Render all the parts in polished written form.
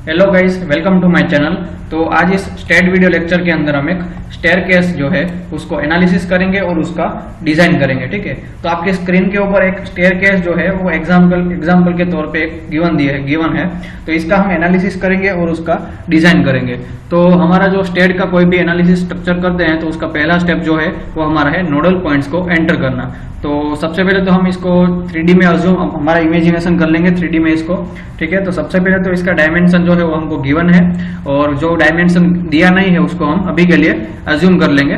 Hello guys, welcome to my channel. तो आज इस स्टेट वीडियो लेक्चर के अंदर हम एक स्टेयरकेस जो है उसको एनालिसिस करेंगे और उसका डिजाइन करेंगे। ठीक है, तो आपके स्क्रीन के ऊपर एक स्टेयरकेस जो है वो एग्जाम्पल के तौर पे एक गिवन है। तो इसका हम एनालिसिस करेंगे और उसका डिजाइन करेंगे। तो हमारा जो स्टेट का कोई भी एनालिसिस स्ट्रक्चर करते हैं तो उसका पहला स्टेप जो है वो हमारा है नोडल पॉइंट्स को एंटर करना। तो सबसे पहले तो हम इसको 3D में अज्यूम हमारा इमेजिनेशन कर लेंगे 3D में इसको। ठीक है, तो सबसे पहले तो इसका डायमेंशन जो है वो हमको गिवन है और जो डायमेंशन दिया नहीं है उसको हम अभी के लिए अज्यूम कर लेंगे।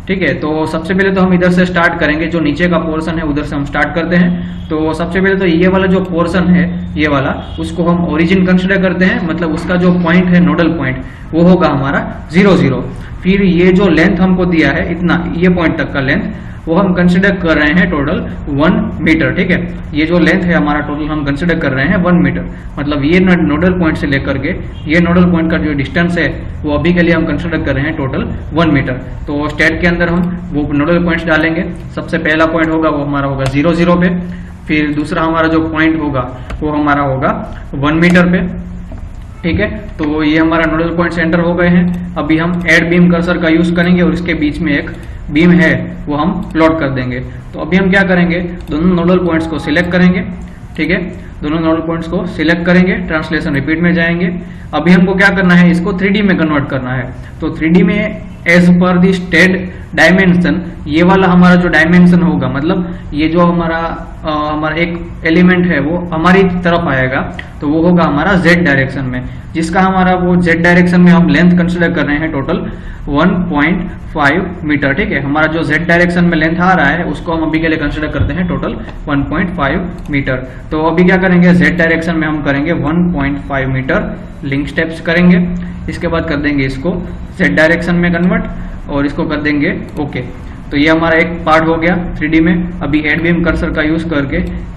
ठीक है, तो सबसे पहले तो हम इधर से स्टार्ट करेंगे, जो नीचे का पोर्शन है उधर से हम स्टार्ट करते हैं। तो सबसे पहले तो ये वाला जो पोर्शन है ये वाला, उसको हम ओरिजिन कंसिडर करते हैं, मतलब उसका जो पॉइंट है नोडल पॉइंट वो होगा हमारा 0 0। फिर ये जो लेंथ हमको दिया है इतना, ये पॉइंट तक का लेंथ वो हम कंसिडर कर रहे हैं टोटल 1 मीटर। ठीक है, ये जो लेंथ है हमारा टोटल हम कंसिडर कर रहे हैं 1 मीटर। मतलब ये नोडल पॉइंट से लेकर के ये नोडल पॉइंट का जो डिस्टेंस है वो अभी के लिए हम कंसिडर कर रहे हैं टोटल 1 मीटर। तो स्टेट के अंदर हम वो नोडल पॉइंट्स डालेंगे। सबसे पहला पॉइंट होगा वो हमारा होगा 0 0 पे। फिर दूसरा हमारा जो पॉइंट होगा वो हमारा होगा 1 मीटर पे। ठीक है, तो ये हमारा नोडल पॉइंट्स एंटर हो गए हैं। अभी हम ऐड बीम कर्सर का यूज करेंगे और इसके बीच में एक बीम है वो हम प्लॉट कर देंगे। तो अभी हम क्या करेंगे, दोनों नोडल पॉइंट्स को सिलेक्ट करेंगे। ठीक है, दोनों नोडल पॉइंट्स को सिलेक्ट करेंगे, ट्रांसलेशन रिपीट में जाएंगे। अभी हमको क्या करना है, इसको 3D में कन्वर्ट करना है। तो 3D में एज पर दी स्टेट डायमेंशन, ये वाला हमारा जो डायमेंशन होगा, मतलब ये जो हमारा एक एलिमेंट है वो हमारी तरफ आएगा, तो वो होगा हमारा Z डायरेक्शन में, जिसका हमारा वो Z डायरेक्शन में हम लेंथ कंसिडर कर रहे हैं टोटल 1.5 मीटर। ठीक है, हमारा जो Z डायरेक्शन में लेंथ आ रहा है उसको हम अभी के लिए कंसिडर करते हैं टोटल 1.5 मीटर। तो अभी क्या करेंगे, Z डायरेक्शन में हम करेंगे 1.5 मीटर लिंक स्टेप्स करेंगे। इसके बाद कर देंगे इसको Z डायरेक्शन में कन्वर्ट और इसको कर देंगे ओके। तो ये हमारा एक पार्ट हो गया 3D में। अभी एड बीम कर्सर का यूज करके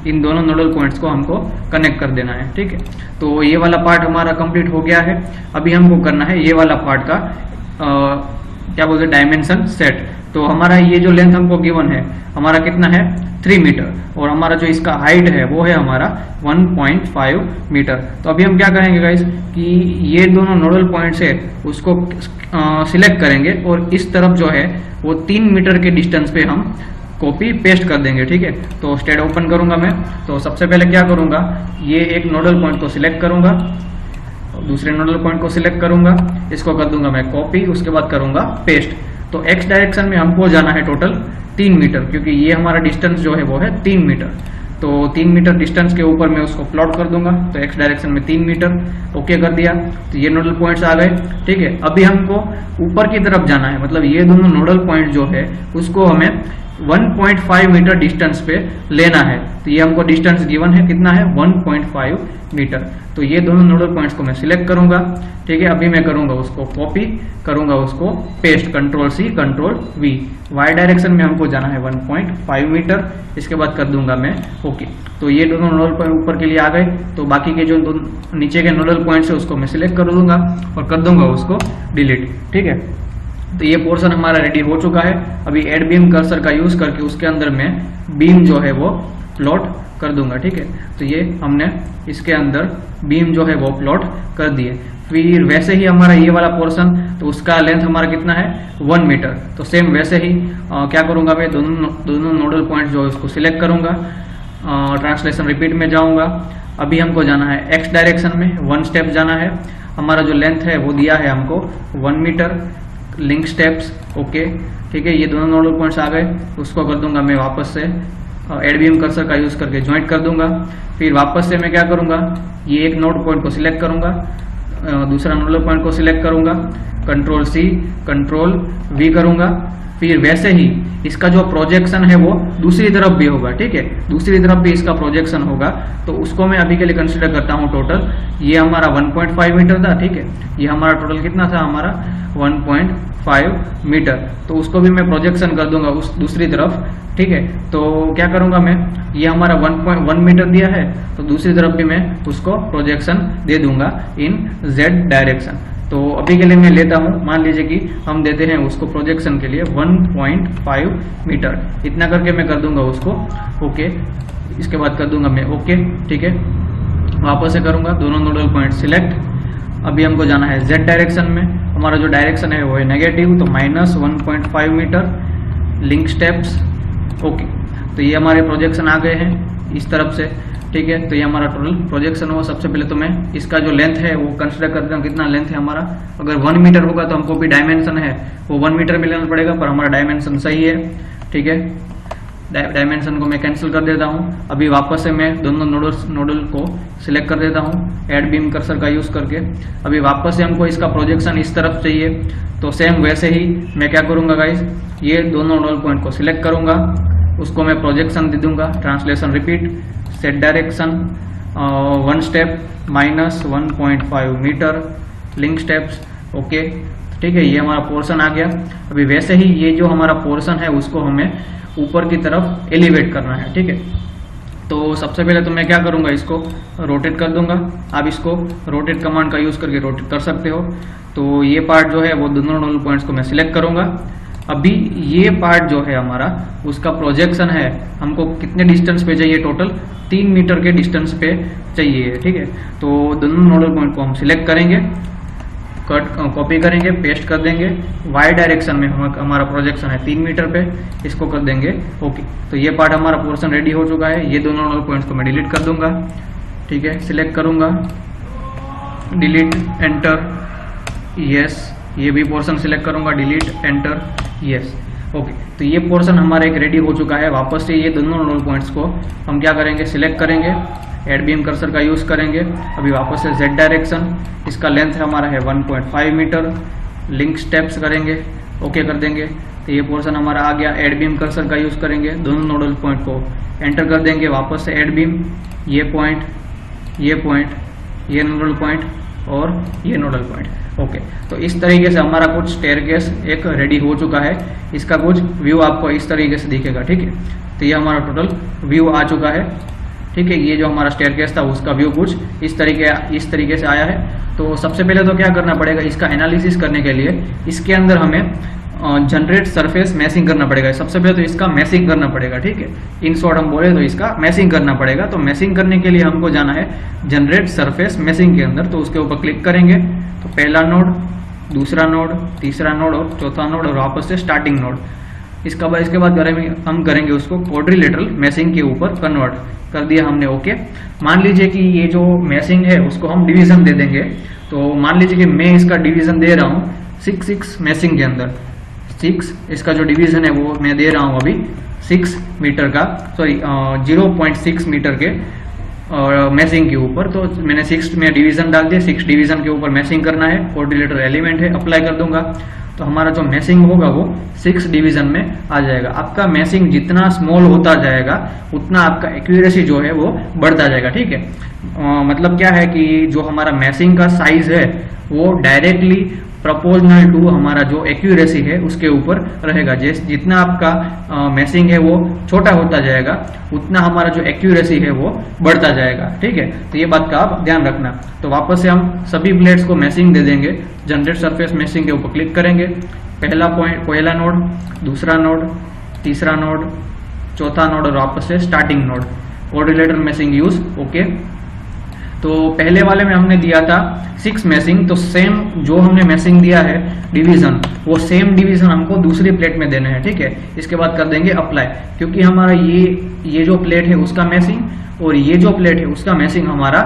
इन दोनों नोडल पॉइंट्स को हमको कनेक्ट कर देना है। ठीक है, तो ये वाला पार्ट हमारा कंप्लीट हो गया है। अभी हमको करना है ये वाला पार्ट का क्या बोलते हैं, डायमेंशन सेट। तो हमारा ये जो लेंथ हमको गिवन है हमारा कितना है 3 मीटर और हमारा जो इसका हाइट है वो है हमारा 1.5 मीटर। तो अभी हम क्या करेंगे गाइस कि ये दोनों नोडल पॉइंट्स है उसको सिलेक्ट करेंगे और इस तरफ जो है वो 3 मीटर के डिस्टेंस पे हम कॉपी पेस्ट कर देंगे। ठीक है, तो स्टेट ओपन करूंगा मैं। तो सबसे पहले क्या करूंगा, ये एक नोडल पॉइंट को सिलेक्ट करूंगा, दूसरे नोडल पॉइंट को सिलेक्ट करूंगा, इसको कर दूंगा मैं कॉपी, उसके बाद करूंगा पेस्ट। तो एक्स डायरेक्शन में हमको जाना है टोटल 3 मीटर, क्योंकि ये हमारा डिस्टेंस जो है वो है 3 मीटर। तो 3 मीटर डिस्टेंस के ऊपर मैं उसको प्लॉट कर दूंगा। तो एक्स डायरेक्शन में 3 मीटर ओके कर दिया। तो ये नोडल पॉइंट्स आ गए। ठीक है, अभी हमको ऊपर की तरफ जाना है, मतलब ये दोनों नोडल पॉइंट जो है उसको हमें 1.5 मीटर डिस्टेंस पे लेना है। तो ये हमको डिस्टेंस गिवन है, कितना है 1.5 मीटर। तो ये दोनों नोडल पॉइंट्स को मैं सिलेक्ट करूंगा। ठीक है, अभी मैं करूंगा उसको कॉपी, करूंगा उसको paste, control C control V। Y direction में हमको जाना है 1.5 मीटर, इसके बाद कर दूंगा मैं ओके। तो ये दोनों नोडल पॉइंट ऊपर के लिए आ गए। तो बाकी के जो नीचे के नोडल पॉइंट्स है उसको मैं सिलेक्ट कर दूंगा और कर दूंगा उसको डिलीट। ठीक है, तो ये पोर्शन हमारा रेडी हो चुका है। अभी एड बीम कर्सर का यूज करके उसके अंदर मैं बीम जो है वो प्लॉट कर दूंगा। ठीक है, तो ये हमने इसके अंदर बीम जो है वो प्लॉट कर दिए। फिर वैसे ही हमारा ये वाला पोर्शन, तो उसका लेंथ हमारा कितना है 1 मीटर। तो सेम वैसे ही क्या करूंगा मैं, दोनों नोडल पॉइंट जो है उसको सिलेक्ट करूंगा, ट्रांसलेशन रिपीट में जाऊंगा। अभी हमको जाना है एक्स डायरेक्शन में 1 स्टेप जाना है। हमारा जो लेंथ है वो दिया है हमको 1 मीटर, लिंक स्टेप्स ओके। ठीक है, ये दोनों नोडल पॉइंट्स आ गए। उसको कर दूंगा मैं वापस से एड बीम कर्सर का यूज करके ज्वाइंट कर दूंगा। फिर वापस से मैं क्या करूंगा, ये एक नोड पॉइंट को सिलेक्ट करूंगा, दूसरा नोडल पॉइंट को सिलेक्ट करूंगा, कंट्रोल C कंट्रोल V करूंगा। फिर वैसे ही इसका जो प्रोजेक्शन है वो दूसरी तरफ भी होगा। ठीक है, दूसरी तरफ भी इसका प्रोजेक्शन होगा। तो उसको मैं अभी के लिए कंसिडर करता हूँ टोटल, ये हमारा 1.5 मीटर था। ठीक है, ये हमारा टोटल कितना था, हमारा 1.5 मीटर। तो उसको भी मैं प्रोजेक्शन कर दूंगा उस दूसरी तरफ। ठीक है, तो क्या करूंगा मैं, ये हमारा 1.1 मीटर दिया है, तो दूसरी तरफ भी मैं उसको प्रोजेक्शन दे दूंगा इन Z डायरेक्शन। तो अभी के लिए मैं लेता हूं, मान लीजिए कि हम देते हैं उसको प्रोजेक्शन के लिए 1.5 मीटर, इतना करके मैं कर दूंगा उसको ओके। इसके बाद कर दूंगा मैं ओके। ठीक है, वापस से करूंगा, दोनों नोडल पॉइंट सिलेक्ट, अभी हमको जाना है z डायरेक्शन में। हमारा जो डायरेक्शन है वो है नेगेटिव, तो -1.5 मीटर लिंक स्टेप्स। ओके, तो ये हमारे प्रोजेक्शन आ गए हैं इस तरफ से, ठीक है। तो ये हमारा टोटल प्रोजेक्शन हुआ। सबसे पहले तो मैं इसका जो लेंथ है वो कंसिडर करता हूँ, कितना लेंथ है हमारा। अगर 1 मीटर होगा तो हमको भी डायमेंशन है वो 1 मीटर में लेना पड़ेगा, पर हमारा डायमेंशन सही है, ठीक है। डायमेंशन को मैं कैंसिल कर देता हूँ। अभी वापस से मैं दोनों नोडल को सिलेक्ट कर देता हूँ ऐड बीम कर्सर का यूज करके। अभी वापस से हमको इसका प्रोजेक्शन इस तरफ चाहिए, तो सेम वैसे ही मैं क्या करूँगा गाइज, ये दोनों नोडल पॉइंट को सिलेक्ट करूँगा, उसको मैं प्रोजेक्शन दे दूंगा, translation repeat, set direction 1 step -1.5 metre link steps. Okay, ठीक है, ये हमारा पोर्शन आ गया। अभी वैसे ही ये जो हमारा पोर्शन है उसको हमें ऊपर की तरफ एलिवेट करना है, ठीक है। तो सबसे पहले तो मैं क्या करूंगा, इसको रोटेट कर दूंगा। आप इसको रोटेट कमांड का यूज करके रोटेट कर सकते हो। तो ये पार्ट जो है वो दोनों नोडल पॉइंट्स को मैं सिलेक्ट करूंगा। अभी ये पार्ट जो है हमारा, उसका प्रोजेक्शन है हमको कितने डिस्टेंस पे चाहिए, टोटल 3 मीटर के डिस्टेंस पे चाहिए, ठीक है। तो दोनों नोडल पॉइंट को हम सिलेक्ट करेंगे, कॉपी करेंगे, पेस्ट कर देंगे। वाई डायरेक्शन में हमारा प्रोजेक्शन है 3 मीटर पे, इसको कर देंगे ओके। तो ये पार्ट हमारा पोर्शन रेडी हो चुका है। ये दोनों नोडल पॉइंट्स को मैं डिलीट कर दूंगा, ठीक है। सिलेक्ट करूंगा, डिलीट, एंटर, यस। ये भी पोर्शन सिलेक्ट करूंगा, डिलीट, एंटर, यस। ओके, तो ये पोर्शन हमारा एक रेडी हो चुका है। वापस से ये दोनों नोडल पॉइंट्स को हम क्या करेंगे, सिलेक्ट करेंगे, एड बीम कर्सर का यूज करेंगे। अभी वापस से जेड डायरेक्शन, इसका लेंथ हमारा है 1.5 मीटर, लिंक स्टेप्स करेंगे, ओके कर देंगे। तो ये पोर्शन हमारा आ गया। एड बीम कर्सर का यूज करेंगे, दोनों नोडल पॉइंट को एंटर कर देंगे। वापस से एड बीम, ये पॉइंट, ये पॉइंट, ये नोडल पॉइंट और ये नोडल पॉइंट, ओके। तो इस तरीके से हमारा कुछ स्टेयरकेस एक रेडी हो चुका है। इसका कुछ व्यू आपको इस तरीके से दिखेगा, ठीक है। तो ये हमारा टोटल व्यू आ चुका है, ठीक है। ये जो हमारा स्टेयरकेस था उसका व्यू कुछ इस तरीके से आया है। तो सबसे पहले तो क्या करना पड़ेगा, इसका एनालिसिस करने के लिए इसके अंदर हमें जनरेट सरफेस मैसिंग करना पड़ेगा। सबसे पहले तो इसका मैसिंग करना पड़ेगा, ठीक है। इन शॉर्ट हम बोले तो इसका मैसिंग करना पड़ेगा। तो मैसिंग करने के लिए हमको जाना है जनरेट सरफेस मैसिंग के अंदर। तो उसके ऊपर क्लिक करेंगे, तो पहला नोड, दूसरा नोड, तीसरा नोड और चौथा नोड और वापस से स्टार्टिंग नोड। इसके बाद हम करेंगे उसको क्वाड्रिलेटरल मैसिंग के ऊपर कन्वर्ट कर दिया हमने, ओके। मान लीजिए कि ये जो मैसिंग है उसको हम डिवीजन दे देंगे। तो मान लीजिए कि मैं इसका डिवीजन दे रहा हूँ 6 मैसिंग के अंदर। 6 इसका जो डिवीजन है वो मैं दे रहा हूँ अभी 6 मीटर का, सॉरी 0.6 मीटर के मैसिंग के ऊपर। तो मैंने 6 में डिवीजन डाल दिया, 6 डिवीजन के ऊपर मैसिंग करना है, कोऑर्डिनेटर एलिमेंट है, अप्लाई कर दूंगा। तो हमारा जो मैसिंग होगा वो 6 डिवीजन में आ जाएगा। आपका मैसिंग जितना स्मॉल होता जाएगा उतना आपका एक्यूरेसी जो है वो बढ़ता जाएगा, ठीक है। मतलब क्या है कि जो हमारा मैसिंग का साइज है वो डायरेक्टली प्रोपोर्शनल टू हमारा जो एक्यूरेसी है उसके ऊपर रहेगा। जितना आपका मैसिंग है वो छोटा होता जाएगा उतना हमारा जो एक्यूरेसी है वो बढ़ता जाएगा, ठीक है। तो ये बात का आप ध्यान रखना। तो वापस से हम सभी प्लेट्स को मैसिंग दे देंगे। जनरेट सरफेस मैसिंग के ऊपर क्लिक करेंगे, पहला नोड, दूसरा नोड, तीसरा नोड, चौथा नोड और वापस से starting node, coordinator मैसिंग use, okay. तो पहले वाले में हमने दिया था 6 मैसिंग, तो सेम जो हमने मैसिंग दिया है डिवीजन, वो सेम डिवीजन हमको दूसरी प्लेट में देना है, ठीक है। इसके बाद कर देंगे अप्लाई, क्योंकि हमारा ये जो प्लेट है उसका मैसिंग और ये जो प्लेट है उसका मैसिंग हमारा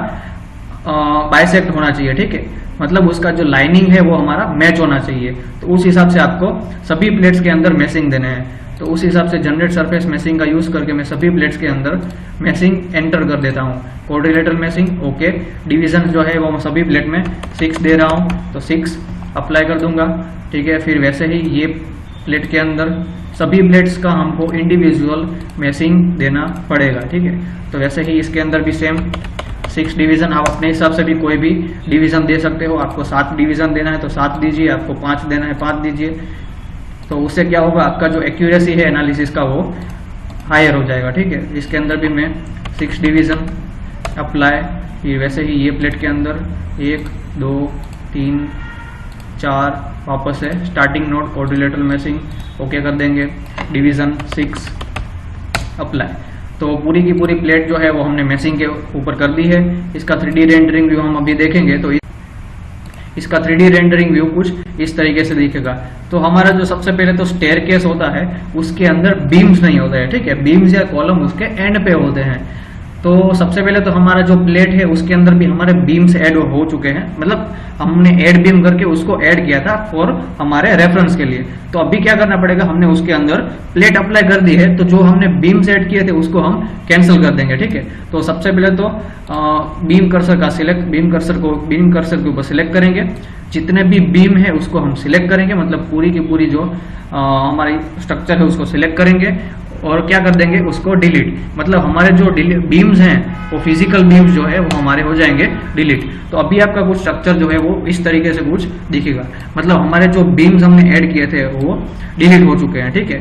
बाइसेक्ट होना चाहिए, ठीक है। मतलब उसका जो लाइनिंग है वो हमारा मैच होना चाहिए। तो उस हिसाब से आपको सभी प्लेट्स के अंदर मैसिंग देने हैं। तो उस हिसाब से जनरेट सरफेस मैसिंग का यूज करके मैं सभी प्लेट्स के अंदर मैसिंग एंटर कर देता हूँ। Coordinator मैसिंग, okay. डिवीजन जो है वो मैं सभी प्लेट में 6 दे रहा हूँ, तो 6 अप्लाई कर दूंगा, ठीक है। फिर वैसे ही ये प्लेट के अंदर सभी प्लेट्स का हमको इंडिविजुअल मैसिंग देना पड़ेगा, ठीक है। तो वैसे ही इसके अंदर भी सेम 6 डिवीजन, आप अपने हिसाब से भी कोई भी डिवीजन दे सकते हो। आपको 7 डिवीजन देना है तो 7 दीजिए, आपको 5 देना है 5 दीजिए। तो उससे क्या होगा, आपका जो एक्यूरेसी है एनालिसिस का वो हायर हो जाएगा, ठीक है। इसके अंदर भी मैं 6 डिवीजन अप्लाई, ये वैसे ही ये प्लेट के अंदर 1 2 3 4 वापस है स्टार्टिंग नोड, कोऑर्डिनेटर मैसिंग, ओके कर देंगे। Division 6 apply. तो पूरी की पूरी प्लेट जो है वो हमने मैसिंग के ऊपर कर दी है। इसका 3D रेंडरिंग व्यू हम अभी देखेंगे। तो इसका 3D रेंडरिंग व्यू कुछ इस तरीके से दिखेगा। तो हमारा जो सबसे पहले तो स्टेयरकेस होता है उसके अंदर बीम्स नहीं होते हैं, ठीक है, बीम्स या कॉलम उसके एंड पे होते हैं। तो सबसे पहले तो हमारा जो प्लेट है उसके अंदर भी हमारे बीम्स ऐड हो चुके हैं, मतलब हमने ऐड बीम करके उसको ऐड किया था फॉर हमारे रेफरेंस के लिए। तो अभी क्या करना पड़ेगा, हमने उसके अंदर प्लेट अप्लाई कर दी है, तो जो हमने बीम्स ऐड किए थे उसको हम कैंसिल कर देंगे, ठीक है। तो सबसे पहले तो बीम कर्सर का सिलेक्ट, बीम कर्सर के ऊपर सिलेक्ट करेंगे, जितने भी बीम है उसको हम सिलेक्ट करेंगे, मतलब पूरी की पूरी जो हमारी स्ट्रक्चर है उसको सिलेक्ट करेंगे और क्या कर देंगे उसको डिलीट, मतलब हमारे जो बीम्स हैं वो फिजिकल बीम्स जो है वो हमारे हो जाएंगे डिलीट। तो अभी आपका कुछ स्ट्रक्चर जो है वो इस तरीके से कुछ दिखेगा, मतलब हमारे जो बीम्स हमने ऐड किए थे वो डिलीट हो चुके हैं, ठीक है।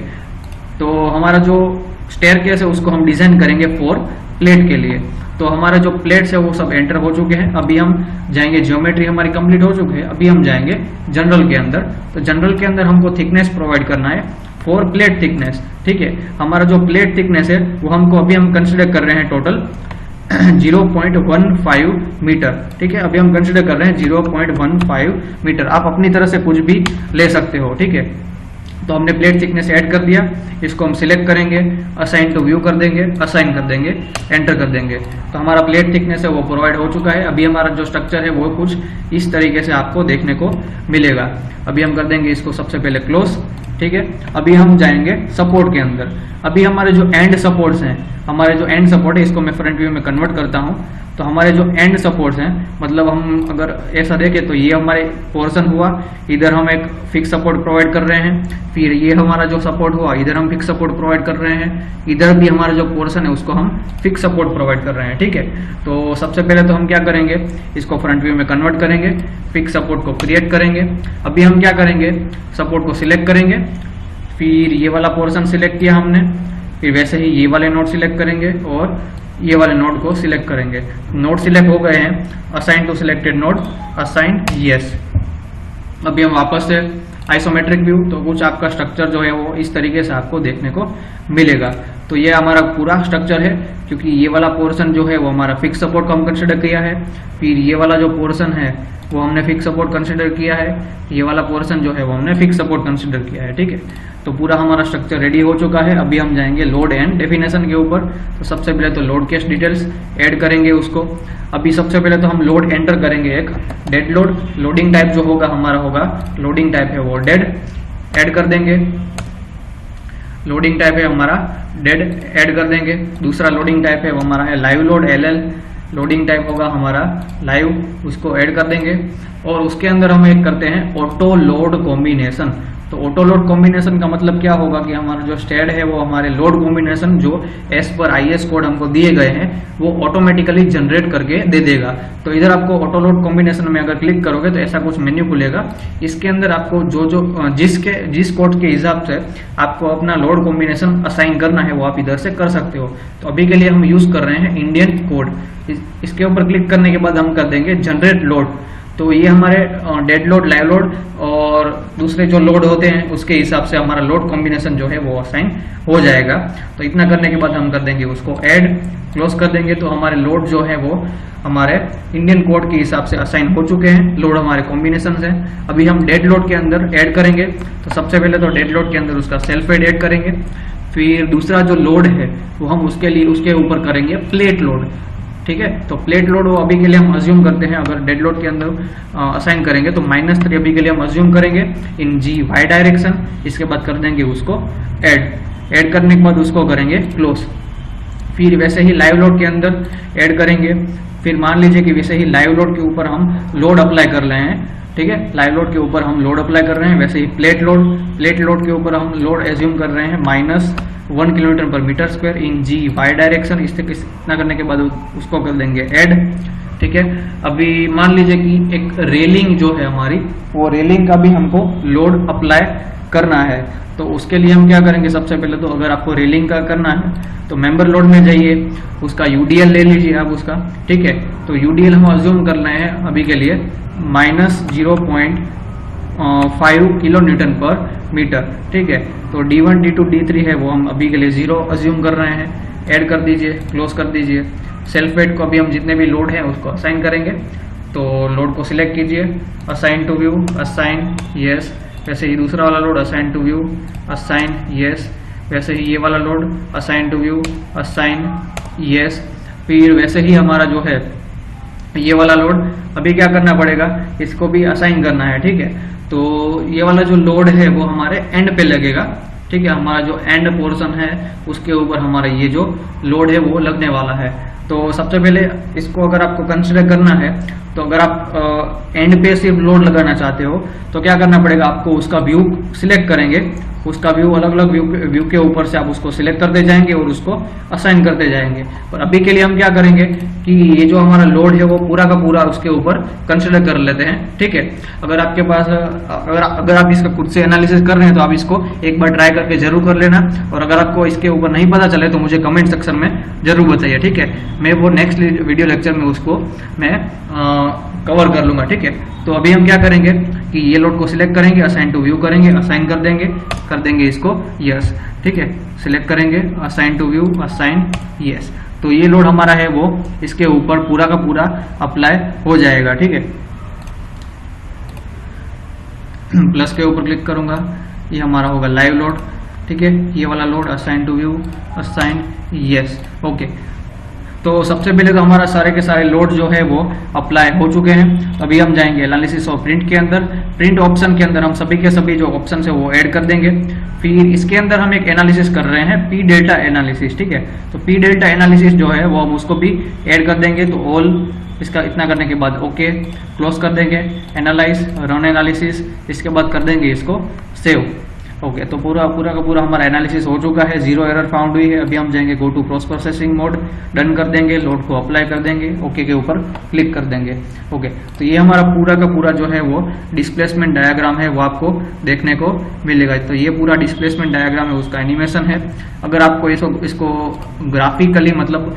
तो हमारा जो स्टेयरकेस है उसको हम डिजाइन करेंगे फॉर प्लेट के लिए। तो हमारा जो प्लेट्स है वो सब एंटर हो चुके हैं। अभी हम जाएंगे, ज्योमेट्री हमारी कंप्लीट हो चुकी है, अभी हम जाएंगे जनरल के अंदर। तो जनरल के अंदर हमको थिकनेस प्रोवाइड करना है फॉर प्लेट थिकनेस, ठीक है। हमारा जो प्लेट थिकनेस है वो हमको अभी हम कंसिडर कर रहे हैं टोटल 0.15 मीटर, ठीक है। अभी हम कंसिडर कर रहे हैं 0.15 मीटर, आप अपनी तरह से कुछ भी ले सकते हो, ठीक है। तो हमने प्लेट थिकनेस ऐड कर दिया, इसको हम सिलेक्ट करेंगे, असाइन टू व्यू कर देंगे, असाइन कर देंगे, एंटर कर देंगे। तो हमारा प्लेट थिकनेस है वो प्रोवाइड हो चुका है। अभी हमारा जो स्ट्रक्चर है वो कुछ इस तरीके से आपको देखने को मिलेगा। अभी हम कर देंगे इसको सबसे पहले क्लोज, ठीक है। अभी हम जाएंगे सपोर्ट के अंदर। अभी हमारे जो एंड सपोर्ट्स हैं, हमारे जो एंड सपोर्ट है इसको मैं फ्रंट व्यू में कन्वर्ट करता हूं। तो हमारे जो एंड सपोर्ट्स हैं, मतलब हम अगर ऐसा देखें तो ये हमारे पोर्शन हुआ, इधर हम एक फिक्स सपोर्ट प्रोवाइड कर रहे हैं, फिर ये हमारा जो सपोर्ट हुआ इधर हम फिक्स सपोर्ट प्रोवाइड कर रहे हैं, इधर भी हमारा जो पोर्शन है उसको हम फिक्स सपोर्ट प्रोवाइड कर रहे हैं, ठीक है। तो सबसे पहले तो हम क्या करेंगे, इसको फ्रंट व्यू में कन्वर्ट करेंगे, फिक्स सपोर्ट को क्रिएट करेंगे। अभी हम क्या करेंगे, सपोर्ट को सिलेक्ट करेंगे, फिर ये वाला पोर्शन सिलेक्ट किया हमने, फिर वैसे ही ये वाले नोड सिलेक्ट करेंगे और ये वाले नोड को सिलेक्ट करेंगे। नोड सिलेक्ट हो गए हैं, assign to selected node, assign yes. अभी हम वापस से आइसोमेट्रिक व्यू, तो कुछ आपका स्ट्रक्चर जो है वो इस तरीके से आपको देखने को मिलेगा। तो ये हमारा पूरा स्ट्रक्चर है, क्योंकि ये वाला पोर्शन जो है वो हमारा फिक्स सपोर्ट को हम कंसिडर किया है, फिर ये वाला जो पोर्शन है वो हमने फिक्स सपोर्ट कंसिडर किया है, ये वाला पोर्शन जो है वो हमने फिक्स सपोर्ट कंसिडर किया है, ठीक है। तो पूरा हमारा स्ट्रक्चर रेडी हो चुका है। अभी हम जाएंगे लोड एंड डेफिनेशन के ऊपर। तो सबसे पहले तो लोड केस डिटेल्स ऐड करेंगे उसको। अभी सबसे पहले तो हम लोड एंटर करेंगे, एक डेड लोड, लोडिंग टाइप जो होगा हमारा होगा, लोडिंग टाइप है वो डेड, ऐड कर देंगे। लोडिंग टाइप है हमारा डेड, ऐड कर देंगे। दूसरा लोडिंग टाइप है वो हमारा है live load, LL loading type होगा हमारा लाइव, उसको ऐड कर देंगे। और उसके अंदर हम एक करते हैं ऑटो लोड कॉम्बिनेशन। तो ऑटो लोड कॉम्बिनेशन का मतलब क्या होगा कि हमारा जो स्टेड है वो हमारे लोड कॉम्बिनेशन जो एज पर IS कोड हमको दिए गए हैं वो ऑटोमेटिकली जनरेट करके दे देगा। तो इधर आपको ऑटो लोड कॉम्बिनेशन में अगर क्लिक करोगे तो ऐसा कुछ मेन्यू खुलेगा। इसके अंदर आपको जो जिस कोड के हिसाब से आपको अपना लोड कॉम्बिनेशन असाइन करना है वो आप इधर से कर सकते हो। तो अभी के लिए हम यूज कर रहे हैं इंडियन कोड। इसके ऊपर क्लिक करने के बाद हम कर देंगे जनरेट लोड। तो ये हमारे डेड लोड, लाइव लोड और दूसरे जो लोड होते हैं उसके हिसाब से हमारा लोड कॉम्बिनेशन जो है वो असाइन हो जाएगा। तो इतना करने के बाद हम कर देंगे उसको ऐड, क्लोज कर देंगे। तो हमारे लोड जो है वो हमारे इंडियन कोड के हिसाब से असाइन हो चुके हैं, लोड हमारे कॉम्बिनेशन है। अभी हम डेड लोड के अंदर ऐड करेंगे। तो सबसे पहले तो डेड लोड के अंदर उसका सेल्फ ऐड करेंगे, फिर दूसरा जो लोड है वो हम उसके ऊपर करेंगे प्लेट लोड, ठीक है। तो प्लेट लोड वो अभी के लिए हम अज्यूम करते हैं, अगर डेड लोड के अंदर असाइन करेंगे तो -3 अभी के लिए हम अज्यूम करेंगे इन GY डायरेक्शन। इसके बाद कर देंगे उसको ऐड करने के बाद उसको करेंगे क्लोज। फिर वैसे ही लाइव लोड के अंदर ऐड करेंगे। फिर मान लीजिए कि वैसे ही लाइव लोड के ऊपर हम लोड अप्लाई कर रहे हैं, ठीक है। लाइव लोड के ऊपर हम लोड अप्लाई कर रहे हैं। वैसे ही प्लेट लोड के ऊपर हम लोड एज्यूम कर रहे हैं -1 किलोमीटर पर मीटर स्क्वायर इन GY डायरेक्शन। इतना करने के बाद उसको कर देंगे ऐड, ठीक है। अभी मान लीजिए कि एक रेलिंग जो है हमारी, वो रेलिंग का भी हमको लोड अप्लाई करना है। तो उसके लिए हम क्या करेंगे, सबसे पहले तो अगर आपको रेलिंग का करना है तो मेंबर लोड में जाइए, उसका UDL ले लीजिए आप उसका, ठीक है। तो UDL हम अज्यूम कर रहे हैं अभी के लिए -0.5 किलो न्यूटन पर मीटर, ठीक है। तो D1, D2, D3 है वो हम अभी के लिए 0 अज्यूम कर रहे हैं। ऐड कर दीजिए, क्लोज कर दीजिए। सेल्फ वेट को अभी हम जितने भी लोड हैं उसको असाइन करेंगे। तो लोड को सिलेक्ट कीजिए, assign to view, assign yes. वैसे ही दूसरा वाला load assign to view, assign yes. वैसे ही ये वाला load assign to view, assign yes. फिर वैसे ही हमारा जो है ये वाला लोड अभी क्या करना पड़ेगा, इसको भी असाइन करना है, ठीक है। तो ये वाला जो लोड है वो हमारे एंड पे लगेगा, ठीक है। हमारा जो एंड पोर्शन है उसके ऊपर हमारा ये जो लोड है वो लगने वाला है। तो सबसे पहले इसको अगर आपको कंसिडर करना है, तो अगर आप एंड पे सिर्फ लोड लगाना चाहते हो तो क्या करना पड़ेगा, आपको उसका व्यू सिलेक्ट करेंगे, उसका व्यू अलग अलग व्यू के ऊपर से आप उसको सिलेक्ट करते जाएंगे और उसको असाइन करते जाएंगे। पर अभी के लिए हम क्या करेंगे कि ये जो हमारा लोड है वो पूरा का पूरा उसके ऊपर कंसिडर कर लेते हैं, ठीक है। अगर आपके पास अगर आप इसका खुद से एनालिसिस कर रहे हैं तो आप इसको एक बार ट्राई करके जरूर कर लेना, और अगर आपको इसके ऊपर नहीं पता चले तो मुझे कमेंट सेक्शन में जरूर बताइए, ठीक है। मैं वो नेक्स्ट वीडियो लेक्चर में उसको मैं कवर कर लूंगा, ठीक है। तो अभी हम क्या करेंगे कि ये लोड को सिलेक्ट करेंगे, असाइन टू व्यू करेंगे, असाइन कर देंगे इसको यस, ठीक है। सिलेक्ट करेंगे, assign to view, assign yes. तो ये लोड हमारा है वो इसके ऊपर पूरा का पूरा अप्लाई हो जाएगा, ठीक है। प्लस के ऊपर क्लिक करूंगा, ये हमारा होगा लाइव लोड, ठीक है। ये वाला load assign to view, assign yes, okay. तो सबसे पहले तो हमारा सारे के सारे लोड जो है वो अप्लाई हो चुके हैं। अभी हम जाएंगे एनालिसिस ऑफ प्रिंट के अंदर। प्रिंट ऑप्शन के अंदर हम सभी के सभी जो ऑप्शन है वो ऐड कर देंगे। फिर इसके अंदर हम एक एनालिसिस कर रहे हैं, पी डेल्टा एनालिसिस, ठीक है। तो पी डेल्टा एनालिसिस जो है वो हम उसको भी ऐड कर देंगे। तो ऑल इसका इतना करने के बाद ओके क्लोज कर देंगे, एनालाइज, रन एनालिसिस, इसके बाद कर देंगे इसको सेव, ओके। तो पूरा का पूरा हमारा एनालिसिस हो चुका है, 0 एरर फाउंड हुई है। अभी हम जाएंगे go to post processing mode, done कर देंगे, लोड को अप्लाई कर देंगे, ओके के ऊपर क्लिक कर देंगे, ओके। तो ये हमारा पूरा का पूरा जो है वो डिस्प्लेसमेंट डायग्राम है वो आपको देखने को मिलेगा। तो ये पूरा डिस्प्लेसमेंट डायग्राम है, उसका एनिमेशन है। अगर आपको इसको ग्राफिकली मतलब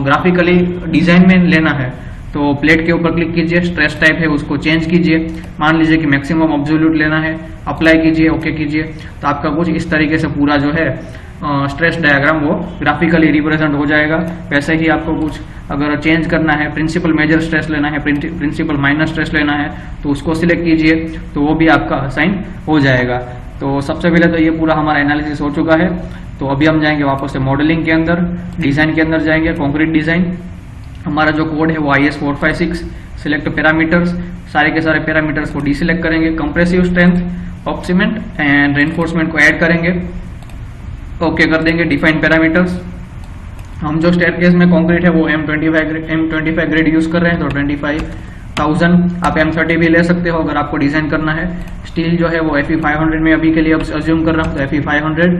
ग्राफिकली डिजाइन में लेना है तो प्लेट के ऊपर क्लिक कीजिए, स्ट्रेस टाइप है उसको चेंज कीजिए, मान लीजिए कि मैक्सिमम ऑब्सोल्यूट लेना है, अप्लाई कीजिए, ओके कीजिए। तो आपका कुछ इस तरीके से पूरा जो है स्ट्रेस डायग्राम वो ग्राफिकली रिप्रेजेंट हो जाएगा। वैसे ही आपको कुछ अगर चेंज करना है, प्रिंसिपल मेजर स्ट्रेस लेना है, प्रिंसिपल माइनर स्ट्रेस लेना है तो उसको सिलेक्ट कीजिए, तो वो भी आपका असाइन हो जाएगा। तो सबसे पहले तो ये पूरा हमारा एनालिसिस हो चुका है। तो अभी हम जाएंगे वापस से मॉडलिंग के अंदर, डिजाइन के अंदर जाएंगे, कॉन्क्रीट डिजाइन। हमारा जो कोड है वो IS 456, सिलेक्ट पैरामीटर्स, सारे के सारे पैरामीटर्स को डीसिलेक्ट करेंगे, कंप्रेसिव स्ट्रेंथ, ऑप्सीमेंट एंड रेनफोर्समेंट को ऐड करेंगे, ओके कर देंगे, डिफाइन पैरामीटर्स। हम जो स्टेयरकेस में कंक्रीट है वो M25 ग्रेड यूज कर रहे हैं, तो 25,000। आप M30 भी ले सकते हो अगर आपको डिजाइन करना है। स्टील जो है वो FE 500 में अभी के लिए अज्यूम कर रहा हूँ, तो FE 500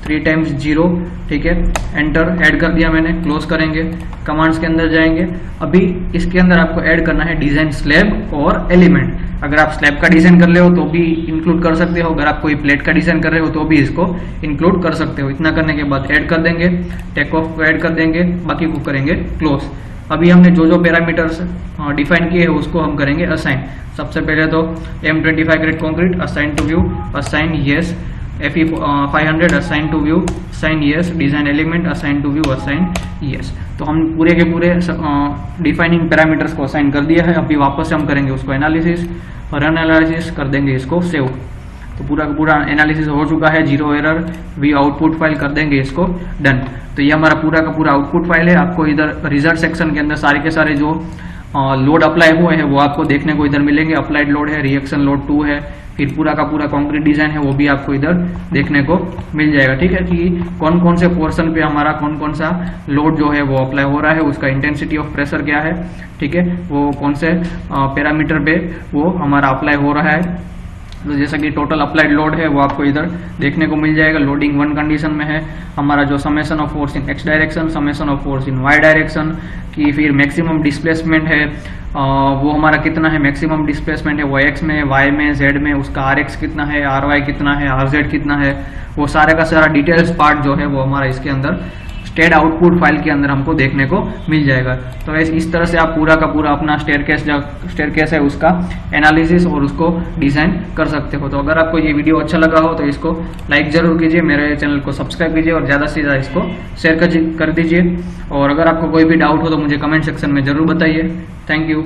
3x0, ठीक है। एंटर ऐड कर दिया मैंने, क्लोज करेंगे, कमांड्स के अंदर जाएंगे। अभी इसके अंदर आपको ऐड करना है डिजाइन स्लैब और एलिमेंट। अगर आप स्लैब का डिजाइन कर रहे हो तो भी इंक्लूड कर सकते हो, अगर आप कोई प्लेट का डिजाइन कर रहे हो तो भी इसको इंक्लूड कर सकते हो। इतना करने के बाद ऐड कर देंगे, टेक ऑफ को ऐड कर देंगे, बाकी को करेंगे क्लोज। अभी हमने जो पैरामीटर्स डिफाइन किए हैं उसको हम करेंगे असाइन। सबसे पहले तो M25 grade concrete, assign to view, assign yes, FE 500 assign to view, assign yes, design element, assign to view, assign yes. तो हम पूरे के पूरे डिफाइनिंग पैरामीटर्स को असाइन कर दिया है। अभी वापस से हम करेंगे उसको एनालिसिस, रन एनालिसिस कर देंगे, इसको सेव। तो पूरा का पूरा एनालिसिस हो चुका है, 0 एरर। वी आउटपुट फाइल कर देंगे इसको डन। तो ये हमारा पूरा का पूरा आउटपुट फाइल है। आपको इधर रिजल्ट सेक्शन के अंदर सारे के सारे जो लोड अप्लाई हुए हैं वो आपको देखने को इधर मिलेंगे। अप्लाइड लोड है, रिएक्शन लोड 2 है, फिर पूरा का पूरा कंक्रीट डिजाइन है वो भी आपको इधर देखने को मिल जाएगा, ठीक है। कि कौन कौन से पोर्शन पे हमारा कौन कौन सा लोड जो है वो अप्लाई हो रहा है, उसका इंटेंसिटी ऑफ प्रेशर क्या है, ठीक है, वो कौन से पैरामीटर पे वो हमारा अप्लाई हो रहा है। तो जैसा कि टोटल अप्लाइड लोड है वो आपको इधर देखने को मिल जाएगा। लोडिंग 1 कंडीशन में है हमारा जो summation of force in x direction, summation of force in y direction की, फिर मैक्सिमम डिस्प्लेसमेंट है वो हमारा कितना है, मैक्सिमम डिस्प्लेसमेंट है वो x में, y में, z में, उसका rx कितना है, ry कितना है, rz कितना है, वो सारे का सारा डिटेल्स पार्ट जो है वो हमारा इसके अंदर स्टेट आउटपुट फाइल के अंदर हमको देखने को मिल जाएगा। तो इस तरह से आप पूरा का पूरा अपना स्टेयरकेस है उसका एनालिसिस और उसको डिजाइन कर सकते हो। तो अगर आपको ये वीडियो अच्छा लगा हो तो इसको लाइक जरूर कीजिए, मेरे चैनल को सब्सक्राइब कीजिए और ज़्यादा से ज़्यादा इसको शेयर कर दीजिए। और अगर आपको कोई भी डाउट हो तो मुझे कमेंट सेक्शन में जरूर बताइए। Thank you.